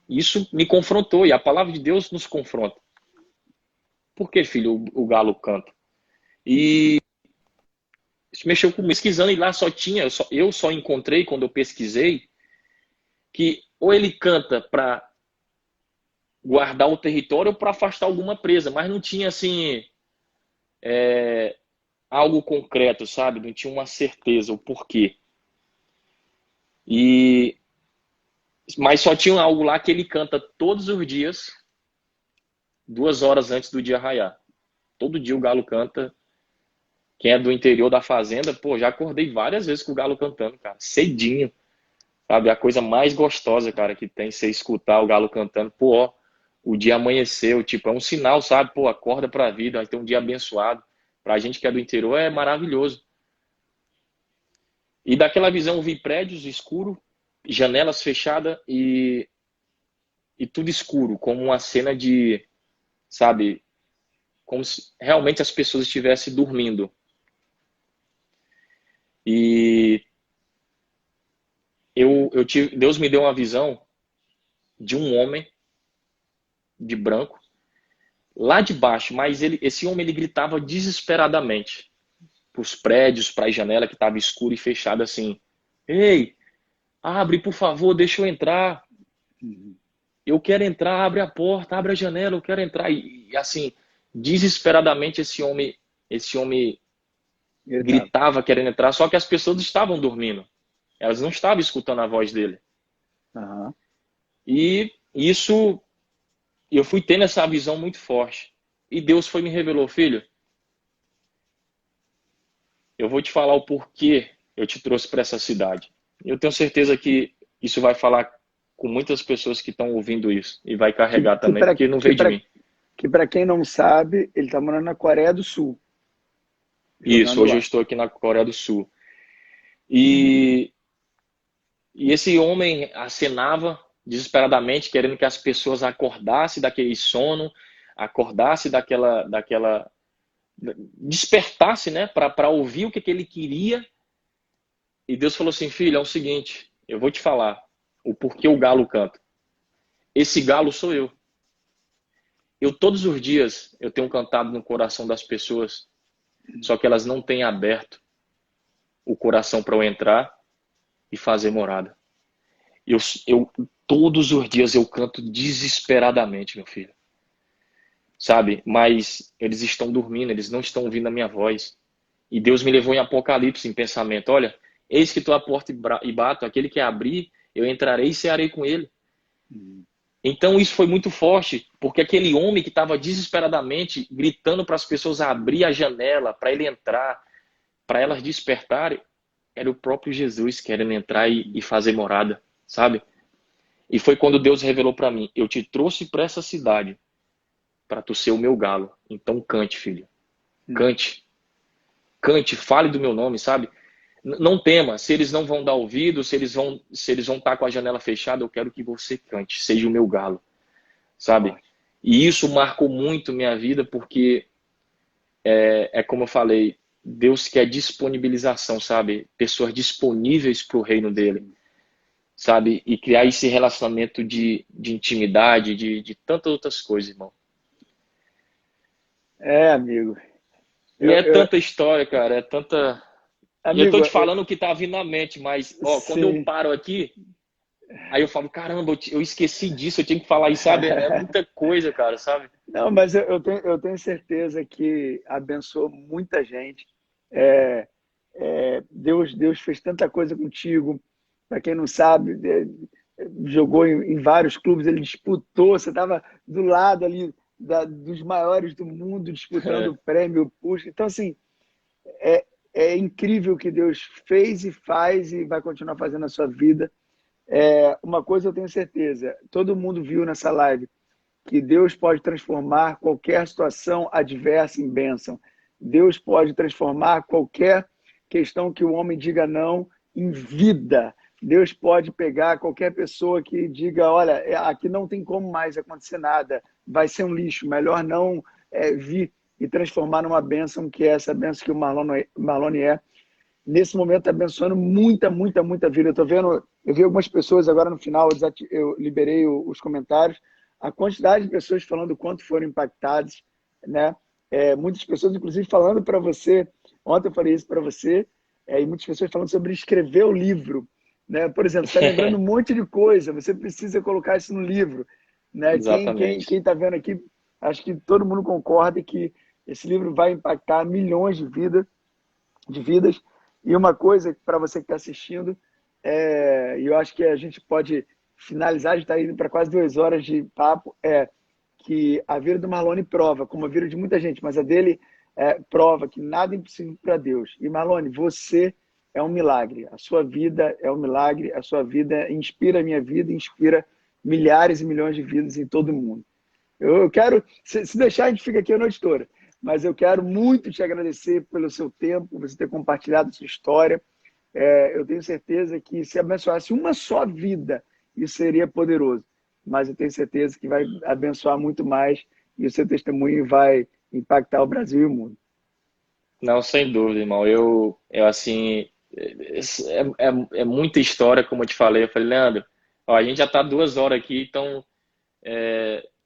Isso me confrontou, e a palavra de Deus nos confronta. Por que, filho, o galo canta? E isso mexeu comigo, pesquisando, e lá só tinha, eu só encontrei, quando eu pesquisei, que ou ele canta para guardar o território ou para afastar alguma presa, mas não tinha, assim, algo concreto, sabe? Não tinha uma certeza, o porquê. E Mas só tinha algo lá que ele canta todos os dias, 2 horas antes do dia raiar. Todo dia o galo canta. Quem é do interior da fazenda, pô, já acordei várias vezes com o galo cantando, cara, cedinho, sabe? A coisa mais gostosa, cara, que tem, você escutar o galo cantando, pô, ó, o dia amanheceu, tipo, é um sinal, sabe? Pô, acorda pra vida, vai ter um dia abençoado. Pra gente que é do interior é maravilhoso. E daquela visão eu vi prédios escuro, janelas fechadas e tudo escuro, como uma cena de, sabe, como se realmente as pessoas estivessem dormindo. E Deus me deu uma visão de um homem de branco lá de baixo, mas esse homem ele gritava desesperadamente para os prédios, para a janela que estava escura e fechada assim: "Ei, abre, por favor, deixa eu entrar. Eu quero entrar, abre a porta, abre a janela, eu quero entrar". E assim, desesperadamente esse homem Ele tava. gritava querendo entrar, só que as pessoas estavam dormindo. Elas não estavam escutando a voz dele. Aham. E isso, eu fui tendo essa visão muito forte. E Deus foi me revelou, filho, eu vou te falar o porquê eu te trouxe para essa cidade. Eu tenho certeza que isso vai falar com muitas pessoas que estão ouvindo isso e vai Que, carregar que também, para porque não que veio de para mim. que para quem não sabe, ele está morando na Coreia do Sul, Isso, jogando hoje eu lá. estou aqui na Coreia do Sul. E, e esse homem acenava desesperadamente, querendo que as pessoas acordassem daquele sono, acordassem daquela despertasse, né, para ouvir o que ele queria. E Deus falou assim: filho, é o seguinte, eu vou te falar o porquê o galo canta. Esse galo sou eu. Eu todos os dias eu tenho cantado no coração das pessoas, só que elas não têm aberto o coração para eu entrar e fazer morada. Eu todos os dias eu canto desesperadamente, meu filho, sabe? Mas eles estão dormindo, eles não estão ouvindo a minha voz. E Deus me levou em Apocalipse, em pensamento: olha, eis que estou à porta e bato, aquele que abrir, eu entrarei e cearei com ele. Então isso foi muito forte, porque aquele homem que estava desesperadamente gritando para as pessoas abrir a janela, para ele entrar, para elas despertarem, era o próprio Jesus querendo entrar e fazer morada, sabe? E foi quando Deus revelou para mim: eu te trouxe para essa cidade para tu ser o meu galo. Então cante, filho. Cante. Cante, fale do meu nome, sabe? Não tema, se eles não vão dar ouvido, se eles vão estar com a janela fechada, eu quero que você cante, seja o meu galo, sabe? Forte. E isso marcou muito minha vida, porque é como eu falei, Deus quer disponibilização, sabe? Pessoas disponíveis para o reino dele, sabe? E criar esse relacionamento de intimidade, de tantas outras coisas, irmão. É, amigo. E é Eu, tanta história, cara, é tanta. E eu tô amigo, te falando o que tá vindo na mente, mas, ó, quando eu sim. paro aqui, aí eu falo: caramba, eu esqueci disso, eu tinha que falar isso, sabe? É muita coisa, cara, sabe? Não, mas eu tenho certeza que abençoou muita gente. É, Deus fez tanta coisa contigo. Para quem não sabe, jogou em vários clubes, ele disputou, você estava do lado ali dos maiores do mundo disputando o prêmio Push. Então, assim, é, é incrível o que Deus fez e faz e vai continuar fazendo na sua vida. Uma coisa eu tenho certeza, todo mundo viu nessa live, que Deus pode transformar qualquer situação adversa em bênção. Deus pode transformar qualquer questão que o homem diga não em vida. Deus pode pegar qualquer pessoa que diga, olha, aqui não tem como mais acontecer nada, vai ser um lixo, melhor não vir e transformar numa bênção, que é essa bênção que o Marlone é. Nesse momento, está abençoando muita, muita, muita vida. Eu vi algumas pessoas agora no final, eu liberei os comentários, a quantidade de pessoas falando o quanto foram impactadas, né? Muitas pessoas, inclusive, falando para você, ontem eu falei isso para você, e muitas pessoas falando sobre escrever o livro, né? Por exemplo, você está lembrando um monte de coisa, você precisa colocar isso no livro, né? Quem Exatamente. está vendo aqui, acho que todo mundo concorda que esse livro vai impactar milhões de vidas. E uma coisa para você que está assistindo, e eu acho que a gente pode finalizar, a gente está indo para quase 2 horas de papo, que a vida do Marlone prova, como a vida de muita gente, mas a dele prova que nada é impossível para Deus. E Marlone, você é um milagre, a sua vida é um milagre, a sua vida inspira a minha vida, inspira milhares e milhões de vidas em todo o mundo. Eu quero, se deixar, a gente fica aqui a noite toda, mas eu quero muito te agradecer pelo seu tempo, você ter compartilhado sua história. Eu tenho certeza que se abençoasse uma só vida, isso seria poderoso. Mas eu tenho certeza que vai abençoar muito mais e o seu testemunho vai impactar o Brasil e o mundo. Não, sem dúvida, irmão. Eu assim, é muita história, como eu te falei. Eu falei, Leandro, ó, a gente já tá 2 horas aqui, então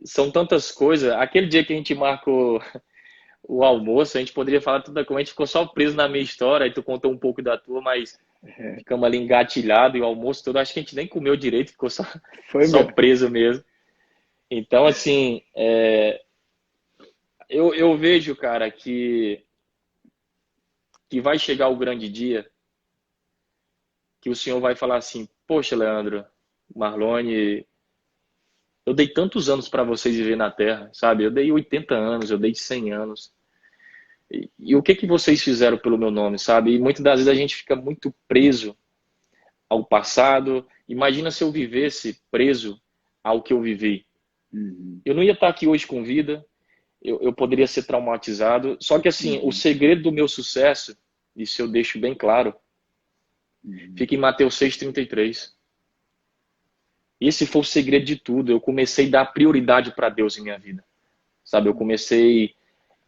são tantas coisas. Aquele dia que a gente marcou o almoço, a gente poderia falar tudo, como a gente ficou só preso na minha história, e tu contou um pouco da tua, mas ficamos ali engatilhado e o almoço todo, acho que a gente nem comeu direito, ficou só, Foi só mesmo. preso mesmo. Então, assim, eu vejo, cara, que vai chegar o grande dia que o senhor vai falar assim, poxa, Leandro, Marlone, eu dei tantos anos para vocês viver na Terra, sabe? Eu dei 80 anos, eu dei 100 anos. E o que que vocês fizeram pelo meu nome, sabe? E muitas das vezes a gente fica muito preso ao passado. Imagina se eu vivesse preso ao que eu vivi. Uhum. Eu não ia estar aqui hoje com vida, eu poderia ser traumatizado. Só que assim, o Uhum. segredo do meu sucesso, isso eu deixo bem claro, Uhum. fica em Mateus 6,33. Esse foi o segredo de tudo. Eu comecei a dar prioridade para Deus em minha vida, sabe? Eu comecei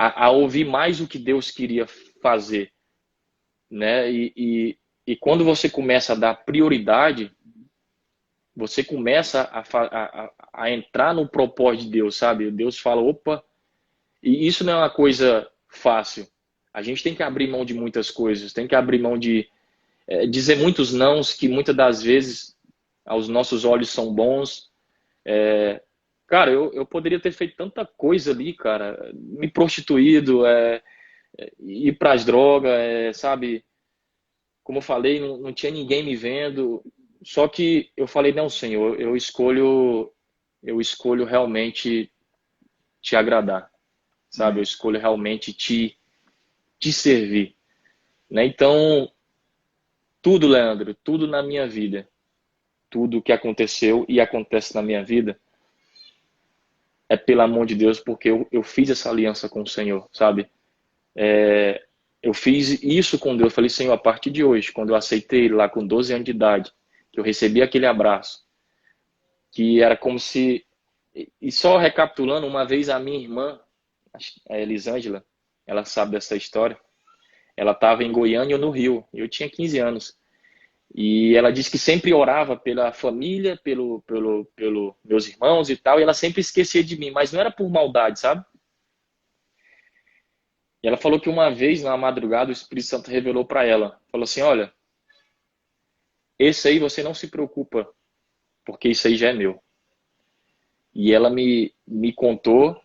a ouvir mais o que Deus queria fazer, né? E quando você começa a dar prioridade, você começa a entrar no propósito de Deus, sabe? Deus fala, opa, e isso não é uma coisa fácil. A gente tem que abrir mão de muitas coisas, tem que abrir mão de dizer muitos nãos que muitas das vezes aos nossos olhos são bons. Cara, eu poderia ter feito tanta coisa ali, cara, me prostituído, ir para as drogas, sabe? Como eu falei, não tinha ninguém me vendo. Só que eu falei, não, Senhor, eu escolho realmente te agradar, sabe? Eu escolho realmente te servir, né? Então, tudo, Leandro, tudo na minha vida, tudo que aconteceu e acontece na minha vida é pelo amor de Deus, porque eu fiz essa aliança com o Senhor, sabe? Eu fiz isso com Deus. Eu falei, Senhor, a partir de hoje, quando eu aceitei ele lá com 12 anos de idade, que eu recebi aquele abraço, que era como se. E só recapitulando, uma vez a minha irmã, a Elisângela, ela sabe dessa história, ela estava em Goiânia ou no Rio, eu tinha 15 anos. E ela disse que sempre orava pela família, pelo meus irmãos e tal, e ela sempre esquecia de mim, mas não era por maldade, sabe? E ela falou que uma vez, na madrugada, o Espírito Santo revelou para ela, falou assim, olha, esse aí você não se preocupa, porque isso aí já é meu. E ela me contou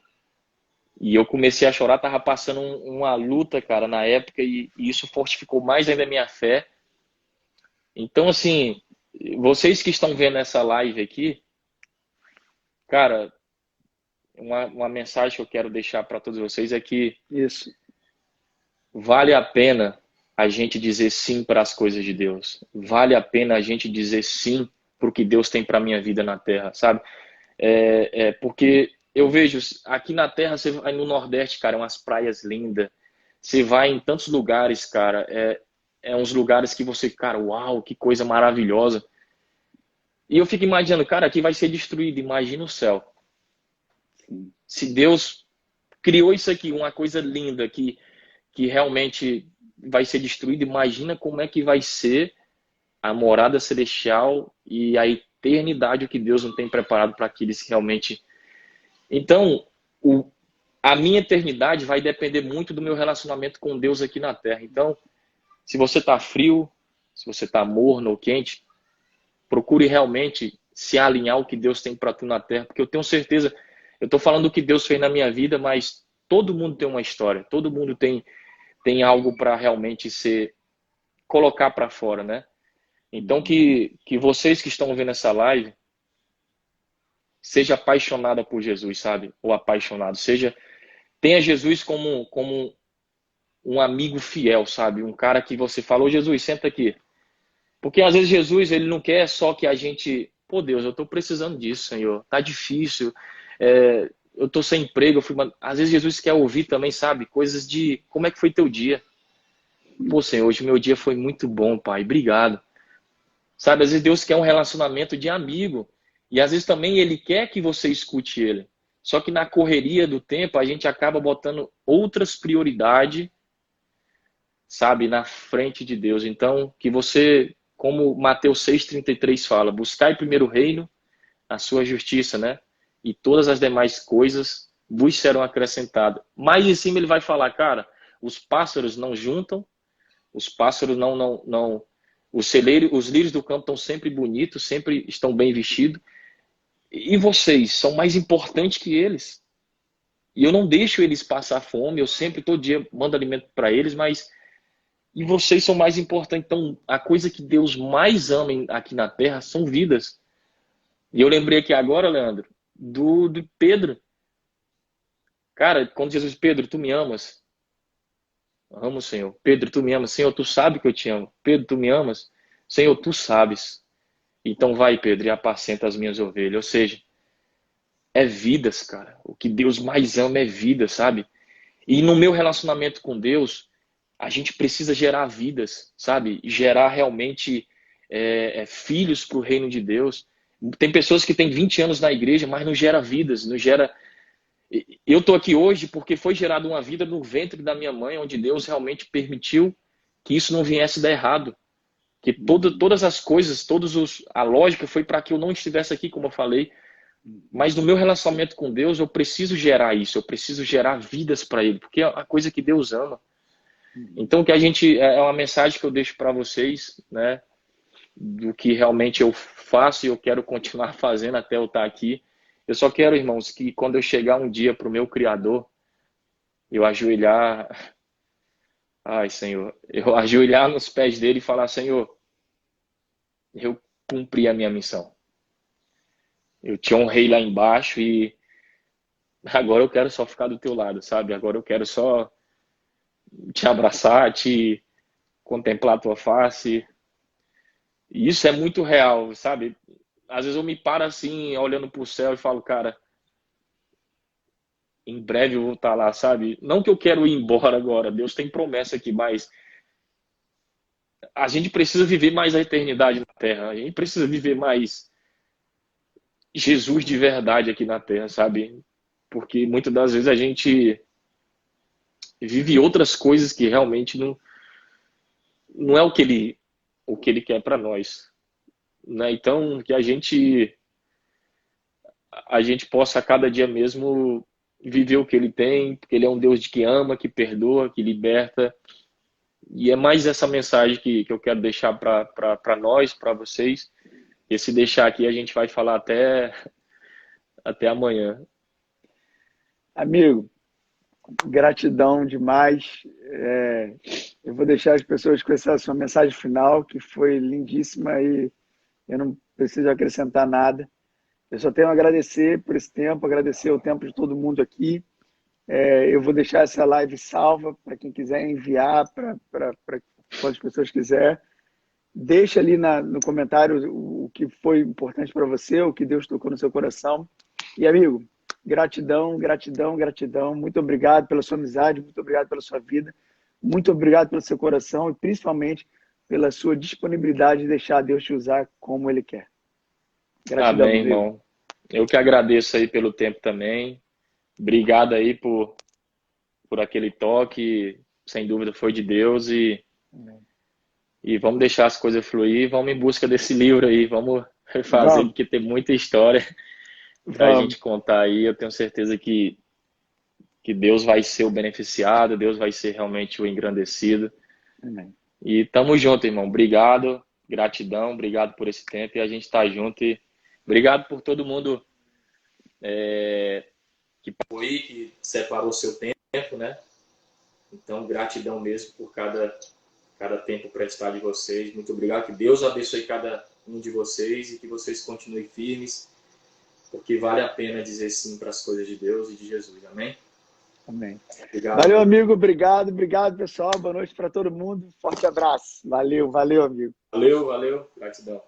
E eu comecei a chorar, tava passando uma luta, cara, na época, e isso fortificou mais ainda a minha fé. Então, assim, vocês que estão vendo essa live aqui, cara, uma mensagem que eu quero deixar para todos vocês é que Isso. vale a pena a gente dizer sim para as coisas de Deus. Vale a pena a gente dizer sim para o que Deus tem para minha vida na Terra, sabe? Porque eu vejo aqui na Terra, você vai no Nordeste, cara, umas praias lindas. Você vai em tantos lugares, cara, uns lugares que você, cara, uau, que coisa maravilhosa. E eu fico imaginando, cara, aqui vai ser destruído, imagina o céu. Se Deus criou isso aqui, uma coisa linda, que realmente vai ser destruída, imagina como é que vai ser a morada celestial e a eternidade, o que Deus não tem preparado para aqueles que realmente. Então, a minha eternidade vai depender muito do meu relacionamento com Deus aqui na Terra. Então, se você está frio, se você está morno ou quente, procure realmente se alinhar ao que Deus tem para tu na Terra, porque eu tenho certeza, eu estou falando do que Deus fez na minha vida, mas todo mundo tem uma história, todo mundo tem algo para realmente colocar para fora, né? Então que vocês que estão vendo essa live seja apaixonada por Jesus, sabe? Ou apaixonado, tenha Jesus como um amigo fiel, sabe? Um cara que você falou, Jesus, senta aqui. Porque às vezes Jesus, ele não quer só que a gente, pô Deus, eu tô precisando disso, Senhor. Tá difícil. Eu tô sem emprego, às vezes Jesus quer ouvir também, sabe? Coisas de como é que foi teu dia? Pô, Senhor, hoje meu dia foi muito bom, Pai. Obrigado. Sabe, às vezes Deus quer um relacionamento de amigo. E às vezes também Ele quer que você escute Ele. Só que na correria do tempo, a gente acaba botando outras prioridades, sabe, na frente de Deus. Então, que você, como Mateus 6,33 fala, buscai primeiro o reino, a sua justiça, né? E todas as demais coisas vos serão acrescentadas. Mais em cima ele vai falar, cara, os pássaros não juntam, os pássaros não os celeiros, os lírios do campo estão sempre bonitos, sempre estão bem vestidos. E vocês são mais importantes que eles. E eu não deixo eles passar fome, eu sempre, todo dia, mando alimento para eles, mas. E vocês são mais importantes. Então, a coisa que Deus mais ama aqui na terra são vidas. E eu lembrei aqui agora, Leandro, do Pedro. Cara, quando Jesus, Pedro, tu me amas? Amo, Senhor. Pedro, tu me amas? Senhor, tu sabe que eu te amo. Pedro, tu me amas? Senhor, tu sabes. Então vai, Pedro, e apacenta as minhas ovelhas. Ou seja, é vidas, cara. O que Deus mais ama é vida, sabe? E no meu relacionamento com Deus, a gente precisa gerar vidas, sabe? Gerar realmente filhos para o reino de Deus. Tem pessoas que têm 20 anos na igreja, mas não gera vidas, não gera. Eu estou aqui hoje porque foi gerada uma vida no ventre da minha mãe, onde Deus realmente permitiu que isso não viesse dar errado. Que todas as coisas, a lógica foi para que eu não estivesse aqui, como eu falei. Mas no meu relacionamento com Deus, eu preciso gerar isso, eu preciso gerar vidas para Ele, porque é a coisa que Deus ama. Então, que a gente é uma mensagem que eu deixo para vocês, né, do que realmente eu faço e eu quero continuar fazendo até eu estar aqui. Eu só quero, irmãos, que quando eu chegar um dia para o meu Criador, eu ajoelhar, ai, Senhor, eu ajoelhar nos pés dele e falar, Senhor, eu cumpri a minha missão. Eu te honrei lá embaixo e agora eu quero só ficar do teu lado, sabe? Agora eu quero só te abraçar, te contemplar a tua face. E isso é muito real, sabe? Às vezes eu me paro assim, olhando pro céu e falo, cara, em breve eu vou estar lá, sabe? Não que eu quero ir embora agora, Deus tem promessa aqui, mas a gente precisa viver mais a eternidade na Terra, a gente precisa viver mais Jesus de verdade aqui na Terra, sabe? Porque muitas das vezes a gente vive outras coisas que realmente não é o que ele quer para nós, né? Então, que a gente possa a cada dia mesmo viver o que ele tem, porque ele é um Deus de que ama, que perdoa, que liberta. E é mais essa mensagem que eu quero deixar para nós, para vocês. E se deixar aqui, a gente vai falar até amanhã. Amigo, Gratidão demais. Eu vou deixar as pessoas com essa sua mensagem final, que foi lindíssima e eu não preciso acrescentar nada. Eu só tenho a agradecer por esse tempo, agradecer o tempo de todo mundo aqui. Eu vou deixar essa live salva para quem quiser enviar para quantas pessoas quiser. Deixa ali no comentário o que foi importante para você, o que Deus tocou no seu coração. E, amigo, gratidão, gratidão, gratidão. Muito obrigado pela sua amizade, muito obrigado pela sua vida, muito obrigado pelo seu coração e, principalmente, pela sua disponibilidade de deixar Deus te usar como Ele quer. Gratidão, Amém, meu amigo. irmão. Eu que agradeço aí pelo tempo também. Obrigado aí por aquele toque, sem dúvida foi de Deus e vamos deixar as coisas fluir, vamos em busca desse livro aí, vamos refazer, Vamos, porque tem muita história para a vamos. gente contar aí. Eu tenho certeza que Deus vai ser o beneficiado, Deus vai ser realmente o engrandecido. Amém. E tamo junto, irmão. Obrigado, gratidão, obrigado por esse tempo e a gente tá junto. E obrigado por todo mundo que foi, que separou seu tempo, né? Então, gratidão mesmo por cada tempo prestado de vocês. Muito obrigado. Que Deus abençoe cada um de vocês e que vocês continuem firmes, porque vale a pena dizer sim para as coisas de Deus e de Jesus. Amém? Amém. Obrigado. Valeu, amigo. Obrigado, obrigado, pessoal. Boa noite para todo mundo. Forte abraço. Valeu, valeu, amigo. Valeu, valeu. Gratidão.